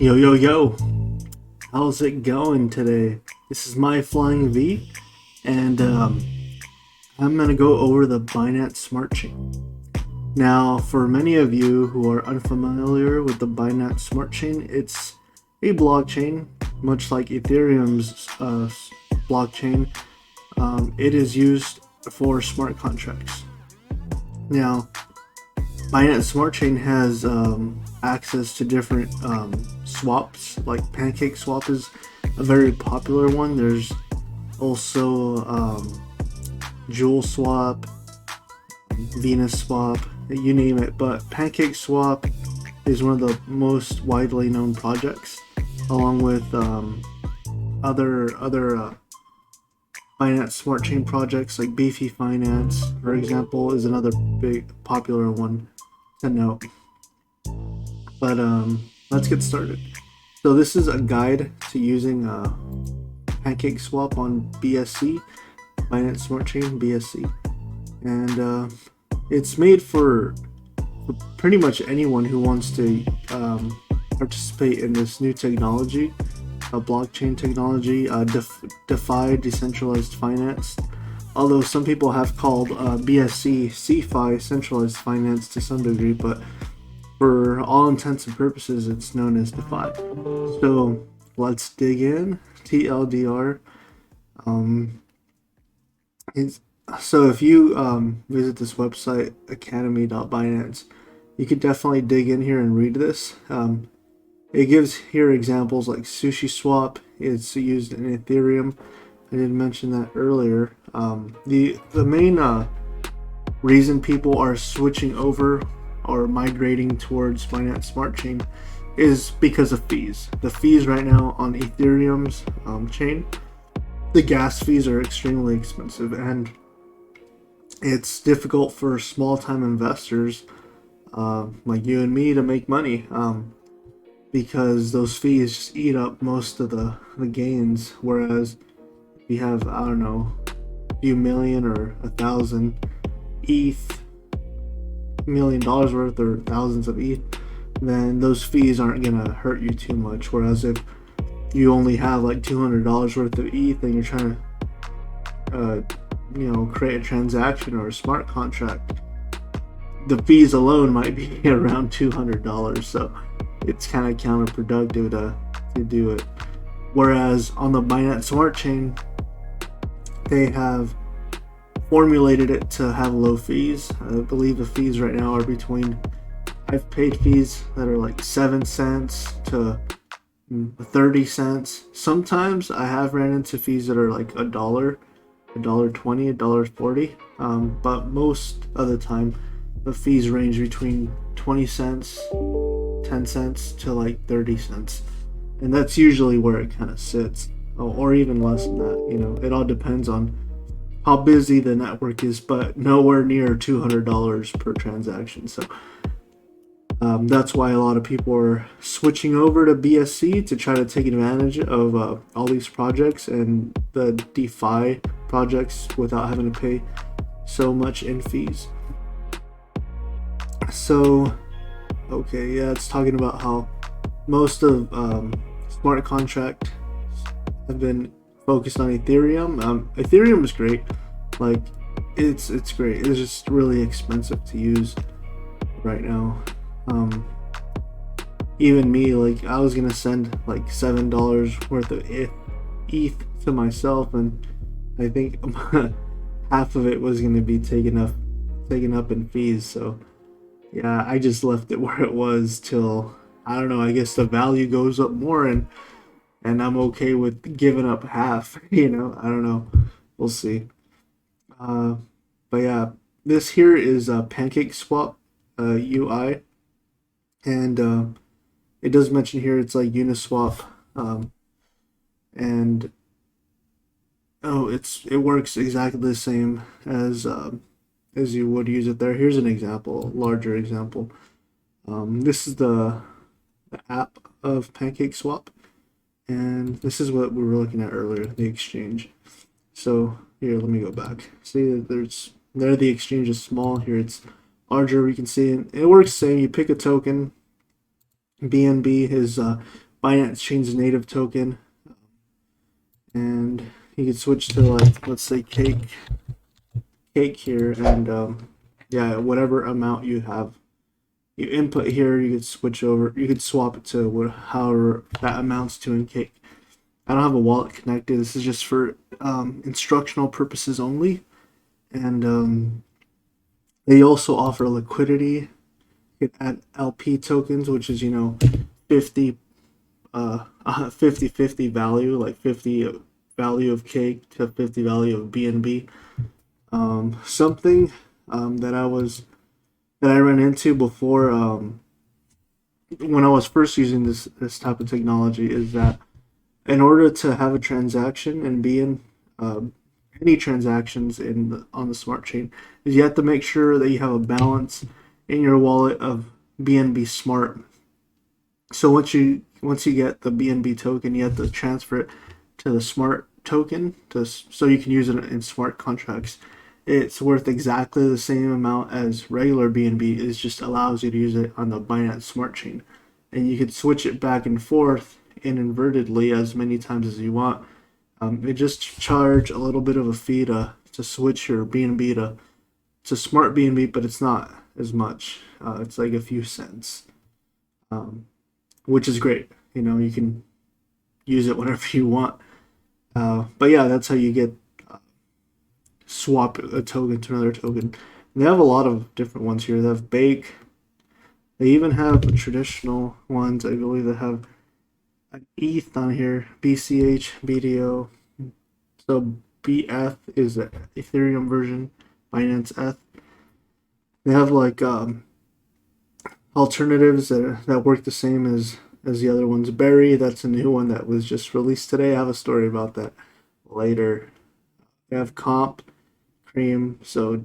Yo, yo, yo. How's it going today? This is my Flying V, and I'm going to go over the Binance Smart Chain. Now, for many of you who are unfamiliar with the Binance Smart Chain, it's a blockchain, much like Ethereum's blockchain. It is used for smart contracts. Now, Binance Smart Chain has access to different swaps, like Pancake Swap is a very popular one. There's also Jewel Swap, Venus Swap, you name it. But Pancake Swap is one of the most widely known projects, along with other Binance Smart Chain projects like Beefy Finance, for example, is another big popular one to note. But let's get started. So this is a guide to using Pancake Swap on BSC, Binance Smart Chain BSC, and it's made for pretty much anyone who wants to participate in this new technology, blockchain technology, DeFi, decentralized finance. Although some people have called BSC CeFi, centralized finance, to some degree, but for all intents and purposes, it's known as DeFi. So let's dig in. TLDR. So if you visit this website, academy.binance, you could definitely dig in here and read this. It gives here examples like Sushi Swap. It's used in Ethereum. I didn't mention that earlier. The main reason people are switching over or migrating towards Binance Smart Chain is because of fees. The fees right now on Ethereum's chain, the gas fees are extremely expensive, and it's difficult for small-time investors like you and me to make money because those fees just eat up most of the gains. Whereas if you have, I don't know, a few million or 1,000 ETH, $1 million worth or thousands of ETH, then those fees aren't gonna hurt you too much. Whereas if you only have like $200 worth of ETH and you're trying to create a transaction or a smart contract, the fees alone might be around $200. So it's kind of counterproductive to do it. Whereas on the Binance Smart Chain, they have formulated it to have low fees. I believe the fees right now are between, I've paid fees that are like 7 cents to 30 cents. Sometimes I have ran into fees that are like $1, $1.20, $1.40. But most of the time, the fees range between 20 cents, 10 cents to like 30 cents. And that's usually where it kind of sits, or even less than that. It all depends on how busy the network is, but nowhere near $200 per transaction. So that's why a lot of people are switching over to BSC to try to take advantage of all these projects and the DeFi projects without having to pay so much in fees. So, okay, yeah, it's talking about how most of smart contracts have been focused on Ethereum. Ethereum is great. Like, it's great. It's just really expensive to use right now. Even me, like, I was gonna send like $7 worth of ETH to myself, and I think half of it was gonna be taken up in fees. So yeah, I just left it where it was till, I don't know, I guess the value goes up more, and I'm okay with giving up half. I don't know, we'll see. But yeah, this here is a Pancake Swap UI, and it does mention here it's like Uniswap, and it works exactly the same as you would use it there. Here's an example, larger example. This is the app of Pancake Swap, and this is what we were looking at earlier, the exchange. So here, let me go back. See, there the exchange is small. Here it's larger. We can see it works the same. You pick a token. BNB is Binance Chain's native token, and you could switch to like, let's say cake here, and yeah, whatever amount you have, you input here, you could switch over, you could swap it to however that amounts to in cake. I don't have a wallet connected. This is just for instructional purposes only, and they also offer liquidity. You can add LP tokens, which is 50 50 value, like 50 value of cake to 50 value of BNB. Something that I ran into before, when I was first using this type of technology, is that in order to have a transaction and be in any transactions on the smart chain, is you have to make sure that you have a balance in your wallet of BNB Smart. So once you get the BNB token, you have to transfer it to the Smart token so you can use it in smart contracts. It's worth exactly the same amount as regular BNB. It just allows you to use it on the Binance Smart Chain, and you could switch it back and forth and invertedly as many times as you want. They just charge a little bit of a fee to switch your BNB to Smart BNB, but it's not as much. It's like a few cents, which is great. You can use it whenever you want. But yeah, that's how you get swap a token to another token. And they have a lot of different ones here. They have Bake. They even have traditional ones. I believe they have an ETH on here, BCH, BDO. So BF is the Ethereum version, Binance ETH. They have like alternatives that work the same as the other ones. Berry, that's a new one that was just released today. I have a story about that later. They have Comp, Cream, so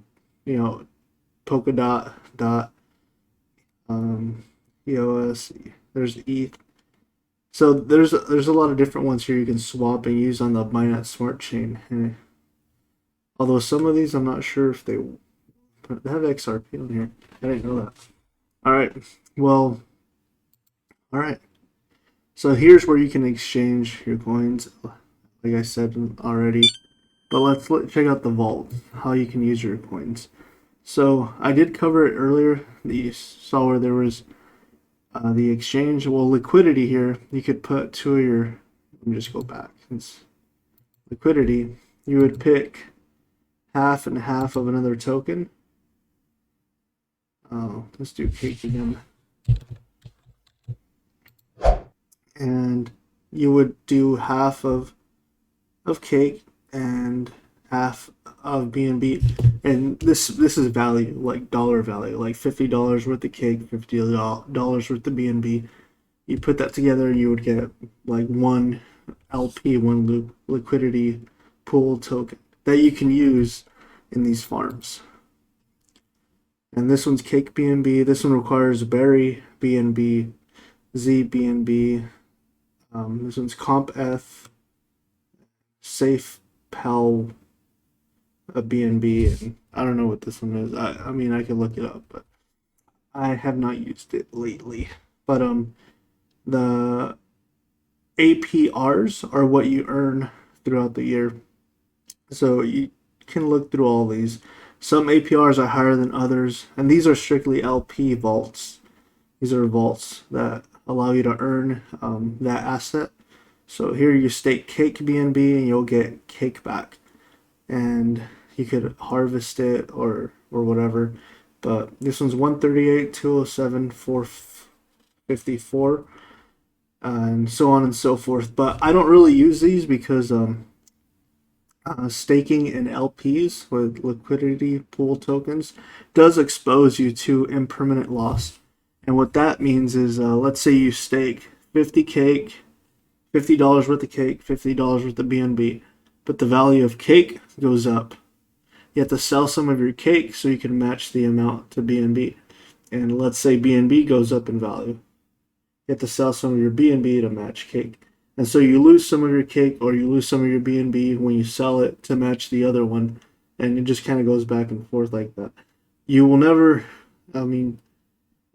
Polkadot, Dot, EOS. There's ETH. So there's a lot of different ones here you can swap and use on the Binance Smart Chain. Although some of these I'm not sure if they have XRP on here. I didn't know that. All right. Well, all right. So here's where you can exchange your coins, like I said already. But let's check out the vault, how you can use your coins. So I did cover it earlier. You saw where there was the exchange. Well, liquidity here, you could put two of your, let me just go back. It's liquidity. You would pick half and half of another token. Let's do cake again. And you would do half of cake and half of BNB, and this is value, like dollar value, like $50 worth of cake, $50 worth of BNB. You put that together, you would get like one LP, one liquidity pool token that you can use in these farms. And this one's cake BNB. This one requires berry BNB, Z BNB. This one's Comp F, Safe Pal, a BNB, and I don't know what this one is. I mean, I could look it up, but I have not used it lately. But the APRs are what you earn throughout the year. So you can look through all these. Some APRs are higher than others, and these are strictly LP vaults. These are vaults that allow you to earn that asset. So here you stake cake BNB and you'll get cake back, and you could harvest it or whatever. But this one's 138, 207, 454, and so on and so forth. But I don't really use these because staking in LPs with liquidity pool tokens does expose you to impermanent loss. And what that means is, let's say you stake 50 cake, $50 worth of cake, $50 worth of BNB, but the value of cake goes up. You have to sell some of your cake so you can match the amount to BNB. And let's say BNB goes up in value. You have to sell some of your BNB to match cake. And so you lose some of your cake or you lose some of your BNB when you sell it to match the other one. And it just kind of goes back and forth like that. You will never, I mean,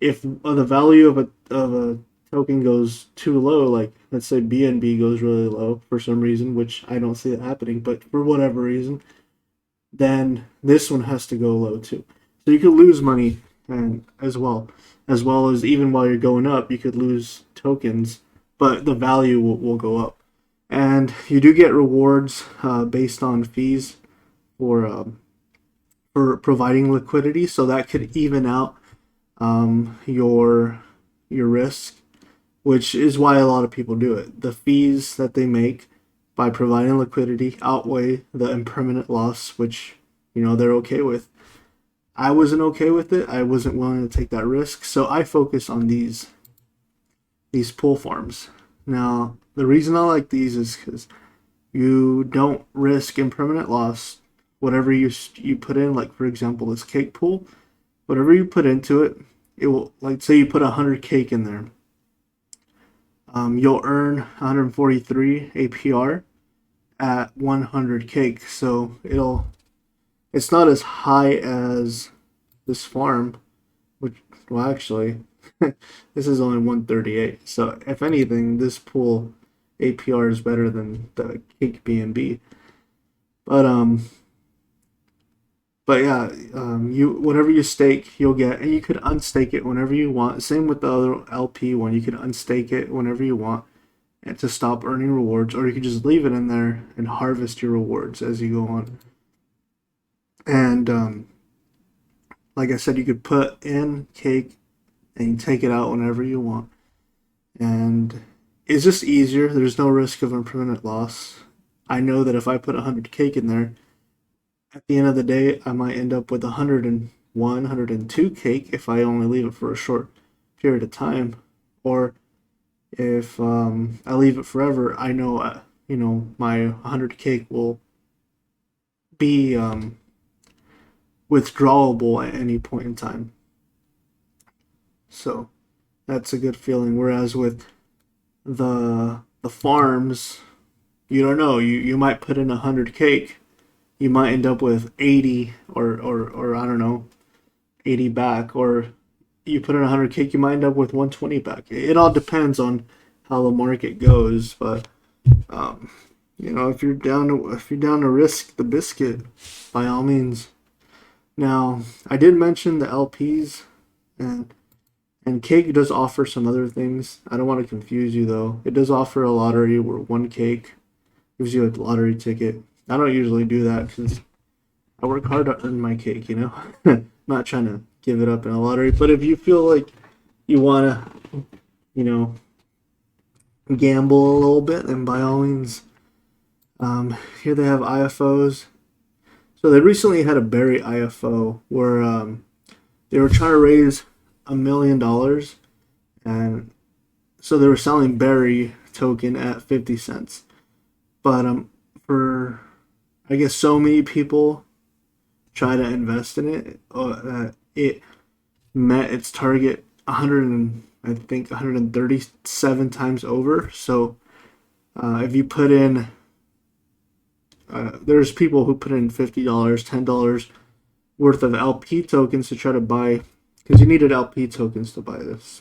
if the value of a token goes too low, like let's say BNB goes really low for some reason, which I don't see it happening, but for whatever reason, then this one has to go low too. So you could lose money and as well as even while you're going up, you could lose tokens, but the value will go up. And you do get rewards based on fees for providing liquidity, so that could even out your risk, which is why a lot of people do it. The fees that they make by providing liquidity outweigh the impermanent loss, which they're okay with. I wasn't okay with it. I wasn't willing to take that risk, so I focus on these pool farms. Now, the reason I like these is because you don't risk impermanent loss. Whatever you put in, like for example, this cake pool, whatever you put into it, it will, like say you put 100 cake in there, you'll earn 143 APR at 100 cake. So it's not as high as this farm, which, well, actually, this is only 138. So if anything, this pool APR is better than the cake BNB. But yeah, you whatever you stake, you'll get, and you could unstake it whenever you want. Same with the other LP one, you could unstake it whenever you want, and to stop earning rewards, or you could just leave it in there and harvest your rewards as you go on. And like I said, you could put in cake and you take it out whenever you want, and it's just easier. There's no risk of impermanent loss. I know that if I put 100 cake in there, at the end of the day, I might end up with 101, 102 cake if I only leave it for a short period of time. Or if I leave it forever, I know, my 100 cake will be withdrawable at any point in time. So that's a good feeling. Whereas with the farms, you don't know. You might put in 100 cake, you might end up with 80 or I don't know, 80 back, or you put in 100 cake, you might end up with 120 back. It all depends on how the market goes, but um, if you're down to risk the biscuit, by all means. Now, I did mention the LPs, and cake does offer some other things. I don't want to confuse you though. It does offer a lottery where one cake gives you a lottery ticket. I don't usually do that because I work hard to earn my cake, Not trying to give it up in a lottery. But if you feel like you want to, you know, gamble a little bit, then by all means, here they have IFOs. So they recently had a berry IFO where they were trying to raise $1 million, and so they were selling berry token at 50 cents. But for I guess so many people try to invest in it that it met its target 100 and I think 137 times over. So if you put in, there's people who put in $50, $10 worth of LP tokens to try to buy, because you needed LP tokens to buy this.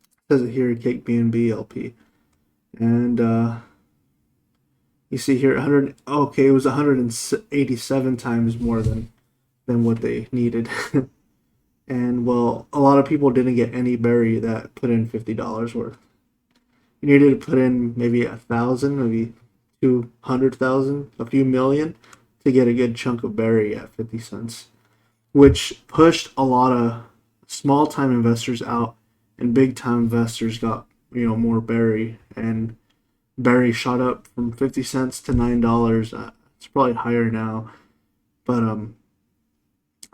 It says it here, Cake BNB LP, and you see here 100. Okay, it was 187 times more than what they needed. And well, a lot of people didn't get any berry that put in $50 worth. You needed to put in maybe 1,000, maybe 200,000, a few million to get a good chunk of berry at 50 cents, which pushed a lot of small time investors out, and big time investors got more berry, and berry shot up from 50 cents to $9. It's probably higher now, but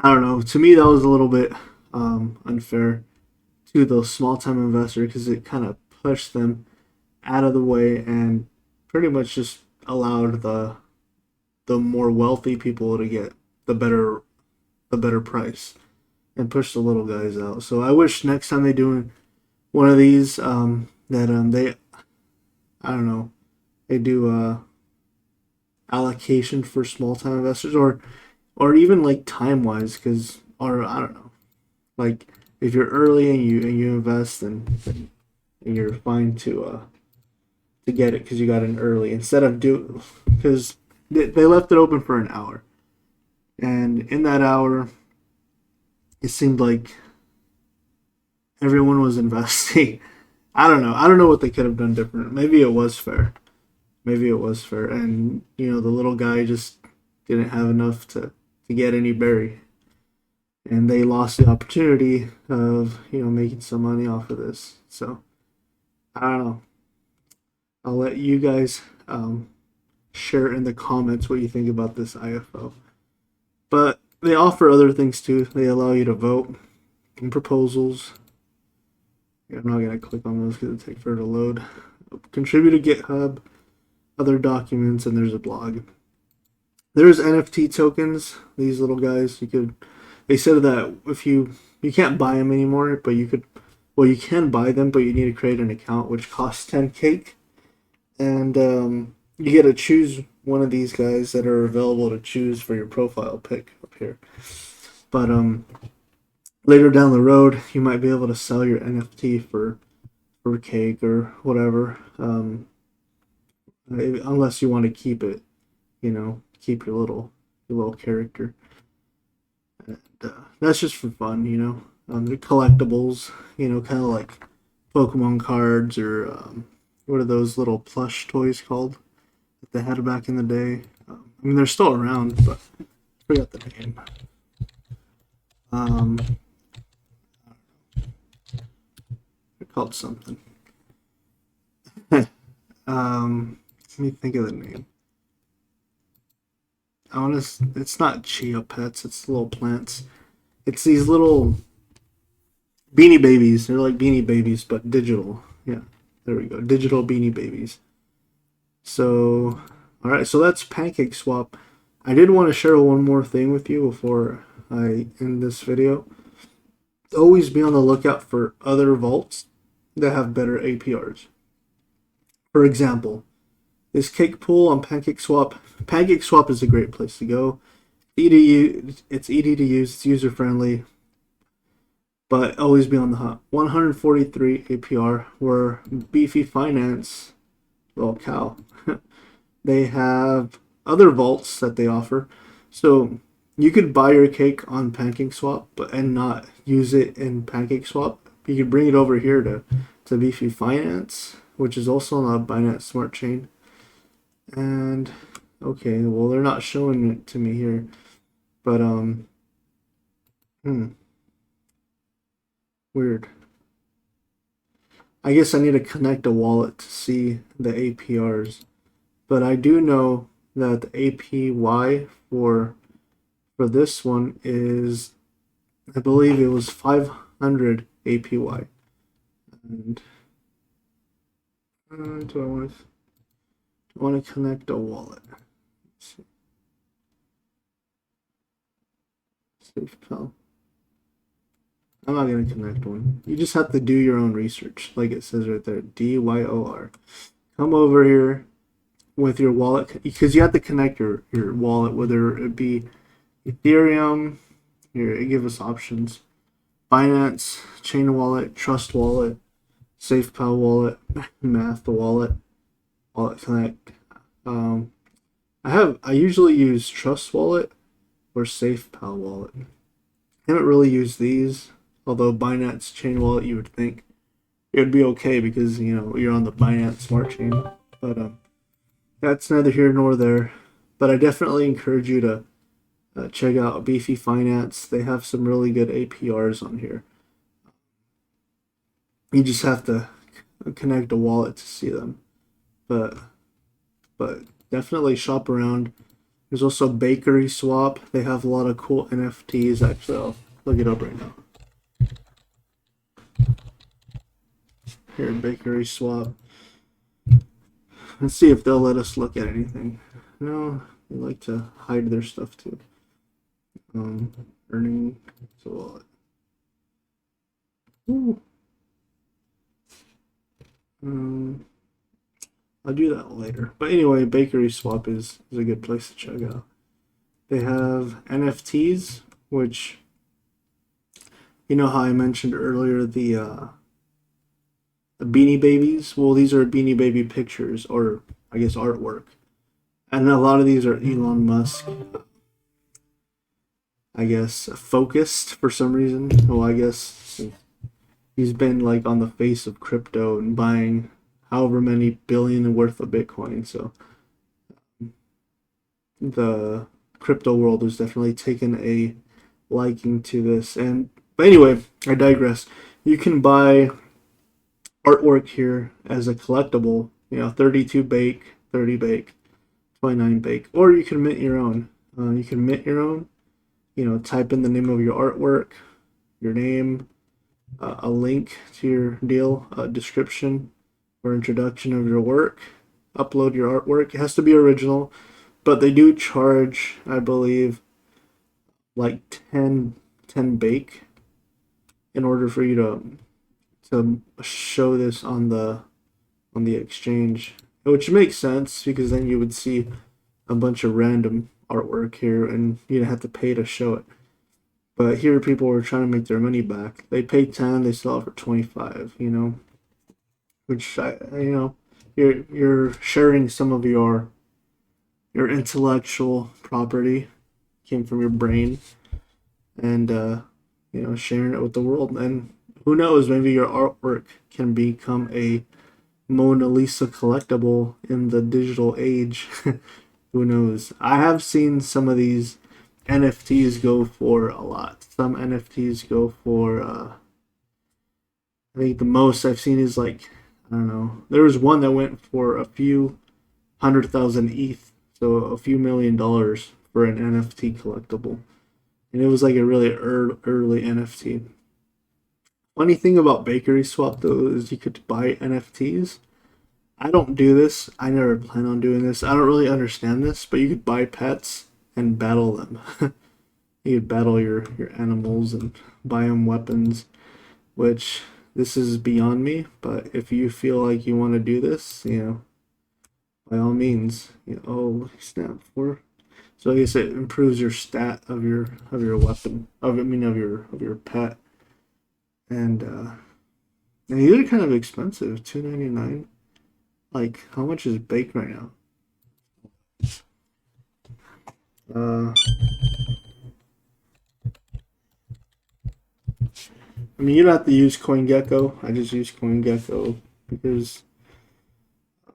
I don't know. To me, that was a little bit unfair to those small time investors because it kind of pushed them out of the way and pretty much just allowed the more wealthy people to get the better price and push the little guys out. So I wish next time they do one of these that they, I don't know, they do allocation for small time investors, or even like time wise, or I don't know, like if you're early and you invest, and you're fine to get it because you got in early instead of because they left it open for an hour, and in that hour, it seemed like everyone was investing. I don't know. I don't know what they could have done different. Maybe it was fair. Maybe it was fair, and the little guy just didn't have enough to get any berry, and they lost the opportunity of making some money off of this. So I don't know. I'll let you guys share in the comments what you think about this IFO. But they offer other things too. They allow you to vote in proposals. Yeah, I'm not gonna click on those because it takes forever to load. Contribute to GitHub, other documents, and there's a blog. There's NFT tokens. These little guys, you could. They said that if you can't buy them anymore, but you could. Well, you can buy them, but you need to create an account, which costs 10 cake, and you get to choose one of these guys that are available to choose for your profile pic up here. But later down the road, you might be able to sell your NFT for cake or whatever. Unless you want to keep it, keep your little character. And, that's just for fun, they're collectibles, kind of like Pokemon cards or what are those little plush toys called that they had back in the day? I mean, they're still around, but I forgot the name. They're called something. Let me think of the name. It's not chia pets. It's little plants. It's these little beanie babies. They're like beanie babies, but digital. Yeah, there we go. Digital beanie babies. So, all right. So that's Pancake Swap. I did want to share one more thing with you before I end this video. Always be on the lookout for other vaults that have better APRs. For example, this cake pool on Pancake Swap. Pancake Swap is a great place to go. It's easy to use. It's user friendly, but always be on the hunt. 143 APR. Where Beefy Finance, well, cow, they have other vaults that they offer. So you could buy your cake on PancakeSwap, and not use it in PancakeSwap. You could bring it over here to Beefy Finance, which is also on the Binance Smart Chain. And okay, well, they're not showing it to me here, but weird. I guess I need to connect a wallet to see the APRs, but I do know that the APY for this one is, I believe it was 500 APY. And do I want to connect a wallet? Let's see. SafePal. I'm not going to connect one. You just have to do your own research, like it says right there, DYOR. Come over here with your wallet, because you have to connect your wallet, whether it be Ethereum. Here, it gives us options: Binance Chain Wallet, Trust Wallet, SafePal Wallet, Math Wallet, Wallet Connect. I usually use Trust Wallet or SafePal Wallet. I haven't really used these, although Binance Chain Wallet, you would think it would be okay because you're on the Binance Smart Chain. But that's neither here nor there. But I definitely encourage you to check out Beefy Finance. They have some really good APRs on here. You just have to connect a wallet to see them. But definitely shop around. There's also Bakery Swap. They have a lot of cool NFTs. Actually, I'll look it up right now. Here, Bakery Swap. Let's see if they'll let us look at anything. No, they like to hide their stuff too. Earning so wallet. I'll do that later. But anyway, Bakery Swap is a good place to check out. They have NFTs, which, how I mentioned earlier, the Beanie Babies. Well, these are Beanie Baby pictures, or I guess artwork. And a lot of these are Elon Musk, I guess, focused for some reason. Well, I guess he's been like on the face of crypto and buying however many billion worth of Bitcoin. So the crypto world has definitely taken a liking to this. And but anyway, I digress. You can buy artwork here as a collectible. 32 bake, 30 bake, 29 bake, or you can mint your own. You can mint your own. Type in the name of your artwork, your name, a link to your deal, a description or introduction of your work. Upload your artwork. It has to be original, but they do charge, I believe, like 10 bake in order for you to show this on the exchange, which makes sense because then you would see a bunch of random artwork here and you'd have to pay to show it. But here people were trying to make their money back. They paid 10, they sell it for 25, which you're sharing some of your intellectual property came from your brain and sharing it with the world. And who knows, maybe your artwork can become a Mona Lisa collectible in the digital age. Who knows? I have seen some of these NFTs go for a lot. Some NFTs go for, I think the most I've seen is like, I don't know. There was one that went for a few 100,000 ETH, so a few $1 million for an NFT collectible. And it was like a really early NFT. Funny thing about Bakery Swap though is you could buy NFTs. I don't do this. I never plan on doing this. I don't really understand this, but you could buy pets and battle them. You could battle your animals and buy them weapons, which this is beyond me. But if you feel like you want to do this, by all means. Oh snap! So I guess it improves your stat of your weapon. Of your pet. And these are kind of expensive. $2.99. Like, how much is bake right now? Uh, you don't have to use CoinGecko. I just use CoinGecko because it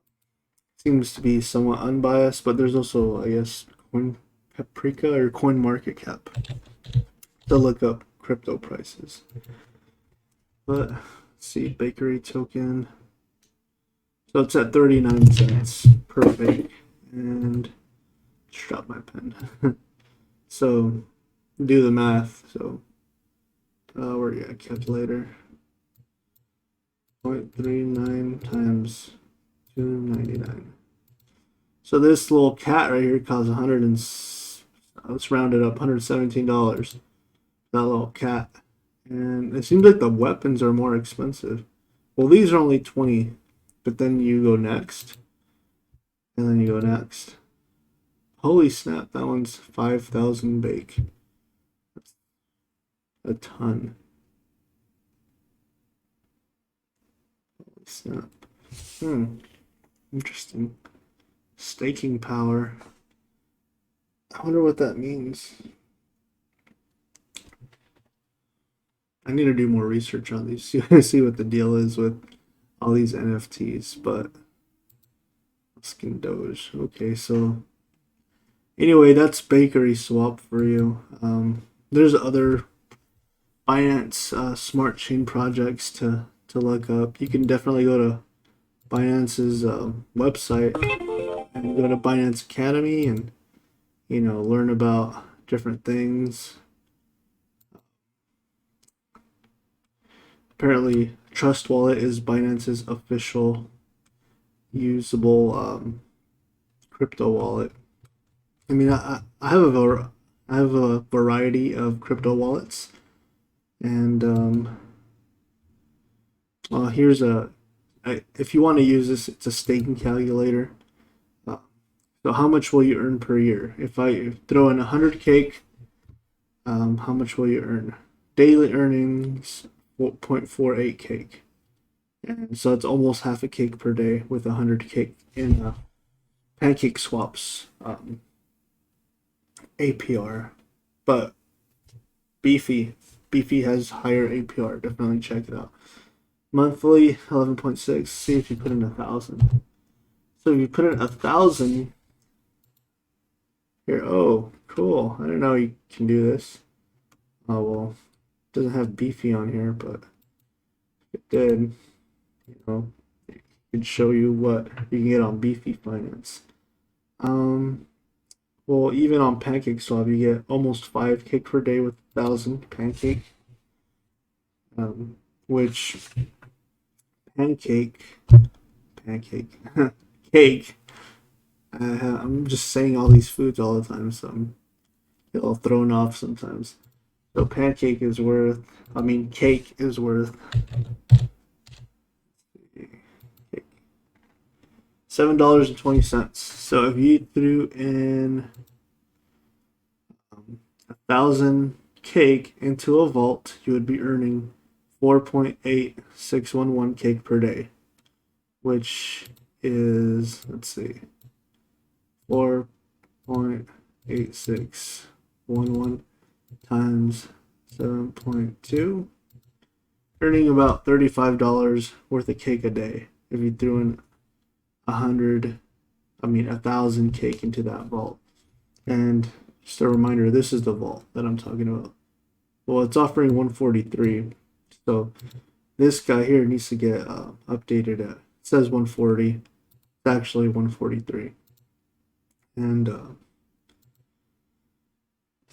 seems to be somewhat unbiased, but there's also, I guess, Coin Paprika or Coin Market Cap to look up crypto prices. But let's see, bakery token. So it's at 39 cents per bake. And just drop my pen. So do the math. So where you got calculator? 0.39 times 299. So this little cat right here costs let's round it up, $117. That little cat. And it seems like the weapons are more expensive. Well, these are only 20, but then you go next. And then you go next. Holy snap, that one's 5,000 bake. That's a ton. Holy snap. Interesting. Staking power. I wonder what that means. I need to do more research on these, see what the deal is with all these NFTs, but Skin Doge. Okay, so anyway, that's Bakery Swap for you. There's other Binance Smart Chain projects to look up. You can definitely go to Binance's website and go to Binance Academy and learn about different things. Apparently, Trust Wallet is Binance's official usable crypto wallet. I mean, I have a variety of crypto wallets, and here's if you want to use this, it's a staking calculator. So how much will you earn per year? If I throw in 100 cake, how much will you earn? Daily earnings 0.48 cake. And so it's almost half a cake per day with 100 cake in pancake swaps APR. But Beefy has higher APR. Definitely check it out. Monthly 11.6. See if you put in 1,000. So if you put in 1,000 here, oh, cool. I didn't know you can do this. Oh well, it doesn't have Beefy on here, but if it did, you know, it could show you what you can get on Beefy Finance. Um, well, even on Pancake Swap, you get almost 5 cake per day with 1,000 pancake. Which pancake, pancake, cake. I'm just saying all these foods all the time, so I'm a little thrown off sometimes. So pancake is worth, I mean, cake is worth $7.20. So if you threw in 1,000 cake into a vault, you would be earning 4.8611 cake per day, which is, let's see, 4.8611 times 7.2, earning about $35 worth of cake a day if you threw in 1,000 cake into that vault. And just a reminder, this is the vault that I'm talking about. Well, it's offering 143, so this guy here needs to get updated. It says 140, it's actually 143, and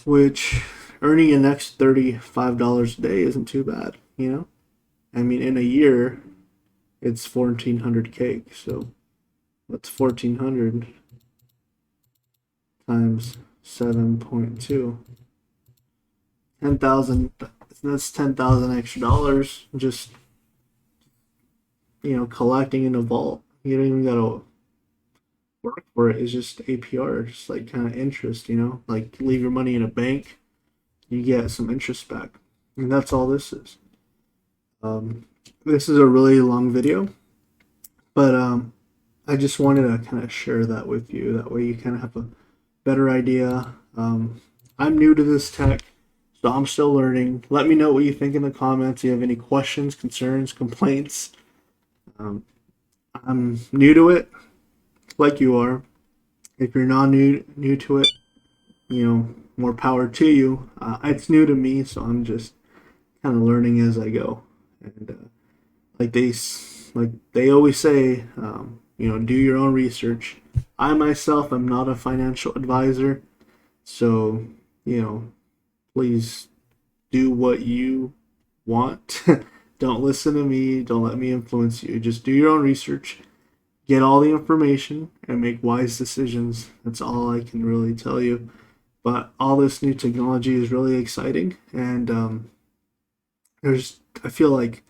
which earning an next $35 a day isn't too bad, you know. I mean, in a year, it's 1,400 cake. So what's 1,400 times 7.2? 10,000. That's 10,000 extra dollars just, collecting in a vault. You don't even gotta work for it. It's just APR, just like kind of interest. Like leave your money in a bank, you get some interest back, and that's all this is. This is a really long video, but I just wanted to kind of share that with you. That way you kind of have a better idea. I'm new to this tech, so I'm still learning. Let me know what you think in the comments. If you have any questions, concerns, complaints. I'm new to it, like you are. If you're not new to it, more power to you. It's new to me, so I'm just kind of learning as I go. And like they always say, do your own research. I myself am not a financial advisor, so please do what you want. Don't listen to me. Don't let me influence you. Just do your own research. Get all the information and make wise decisions. That's all I can really tell you. But all this new technology is really exciting, and I feel like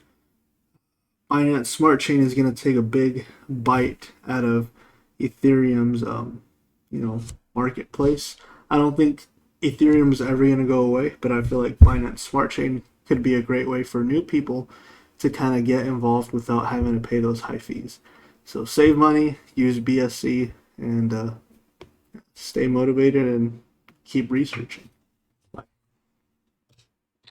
Binance Smart Chain is going to take a big bite out of Ethereum's, marketplace. I don't think Ethereum's ever going to go away, but I feel like Binance Smart Chain could be a great way for new people to kind of get involved without having to pay those high fees. So save money, use BSC, and stay motivated and keep researching.